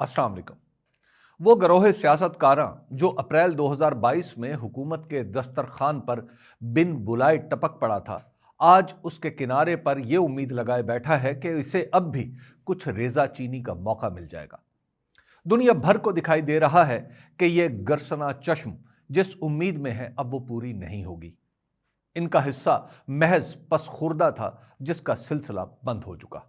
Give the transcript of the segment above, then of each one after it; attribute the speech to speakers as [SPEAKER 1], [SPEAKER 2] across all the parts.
[SPEAKER 1] अस्सलाम वालेकुम। वो गिरोह सियासतकारां जो अप्रैल 2022 में हुकूमत के दस्तरखान पर बिन बुलाए टपक पड़ा था, आज उसके किनारे पर यह उम्मीद लगाए बैठा है कि इसे अब भी कुछ रेजा चीनी का मौका मिल जाएगा। दुनिया भर को दिखाई दे रहा है कि यह गरसना चश्म जिस उम्मीद में है अब वो पूरी नहीं होगी। इनका हिस्सा महज पसखुर्दा था जिसका सिलसिला बंद हो चुका।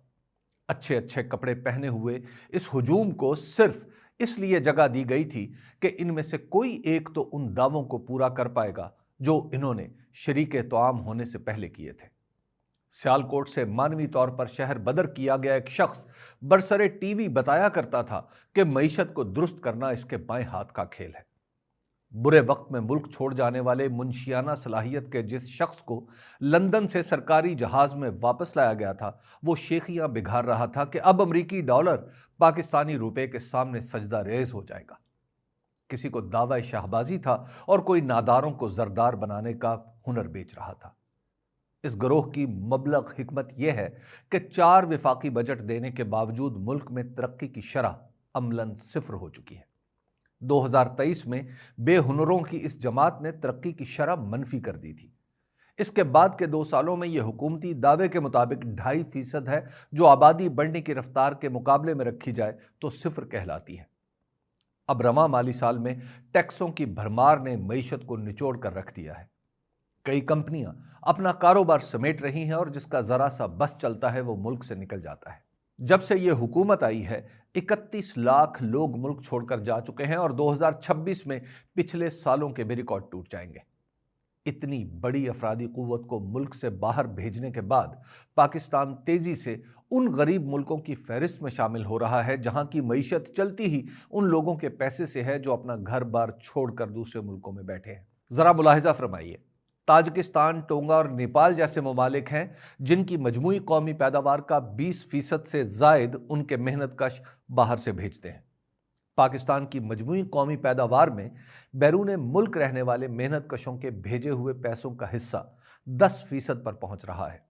[SPEAKER 1] अच्छे अच्छे कपड़े पहने हुए इस हुजूम को सिर्फ इसलिए जगह दी गई थी कि इनमें से कोई एक तो उन दावों को पूरा कर पाएगा जो इन्होंने शरीके तोआम होने से पहले किए थे। सियालकोट से मानवी तौर पर शहर बदर किया गया एक शख्स बरसरे टीवी बताया करता था कि मईशत को दुरुस्त करना इसके बाएं हाथ का खेल है। बुरे वक्त में मुल्क छोड़ जाने वाले मुंशियाना सलाहियत के जिस शख्स को लंदन से सरकारी जहाज में वापस लाया गया था, वो शेखियां बिगाड़ रहा था कि अब अमरीकी डॉलर पाकिस्तानी रुपए के सामने सजदा रेज हो जाएगा। किसी को दावा शाहबाजी था और कोई नादारों को जरदार बनाने का हुनर बेच रहा था। इस गिरोह की मबलग हिकमत यह है कि 4 विफाकी बजट देने के बावजूद मुल्क में तरक्की की शरह अमलन सिफर हो चुकी है। 2023 में बेहुनरों की इस जमात ने तरक्की की शरह मनफी कर दी थी। इसके बाद के 2 सालों में यह हुकूमती दावे के मुताबिक 2.5% है, जो आबादी बढ़ने की रफ्तार के मुकाबले में रखी जाए तो सिफर कहलाती है। अब रवां माली साल में टैक्सों की भरमार ने मईशत को निचोड़ कर रख दिया है। कई कंपनियां अपना कारोबार समेट रही हैं और जिसका जरा सा बस चलता है वो मुल्क से निकल जाता है। जब से यह हुकूमत आई है 31 लाख लोग मुल्क छोड़कर जा चुके हैं और 2026 में पिछले सालों के भी रिकॉर्ड टूट जाएंगे। इतनी बड़ी अफरादी कुव्वत को मुल्क से बाहर भेजने के बाद पाकिस्तान तेजी से उन गरीब मुल्कों की फहरिस्त में शामिल हो रहा है जहां की मईशत चलती ही उन लोगों के पैसे से है जो अपना घर बार छोड़कर दूसरे मुल्कों में बैठे हैं। जरा मुलाहिजा फरमाइए, ताजिकिस्तान, टोंगा और नेपाल जैसे ममालिक हैं जिनकी मजमूई कौमी पैदावार का 20% से जायद उनके मेहनत कश बाहर से भेजते हैं। पाकिस्तान की मजमूई कौमी पैदावार में बैरून मुल्क रहने वाले मेहनत कशों के भेजे हुए पैसों का हिस्सा 10% पर पहुंच रहा है।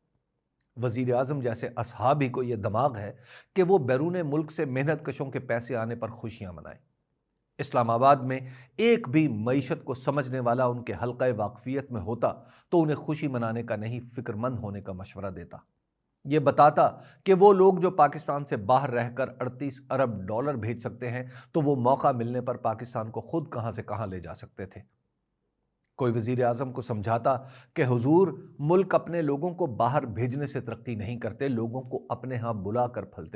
[SPEAKER 1] वजीर आजम जैसे असहाबी को यह दिमाग है कि वो बैरून मुल्क से मेहनत कशों के पैसे आने पर खुशियां मनाएं। इस्लामाबाद में एक भी मईशत को समझने वाला उनके हल्का वाकफियत में होता तो उन्हें खुशी मनाने का नहीं, फिक्रमंद होने का मशवरा देता। यह बताता कि वो लोग जो पाकिस्तान से बाहर रहकर 38 अरब डॉलर भेज सकते हैं तो वो मौका मिलने पर पाकिस्तान को खुद कहां से कहां ले जा सकते थे। कोई वजीर आजम को समझाता कि हुजूर, मुल्क अपने लोगों को बाहर भेजने से तरक्की नहीं करते, लोगों को अपने यहां बुलाकर फलते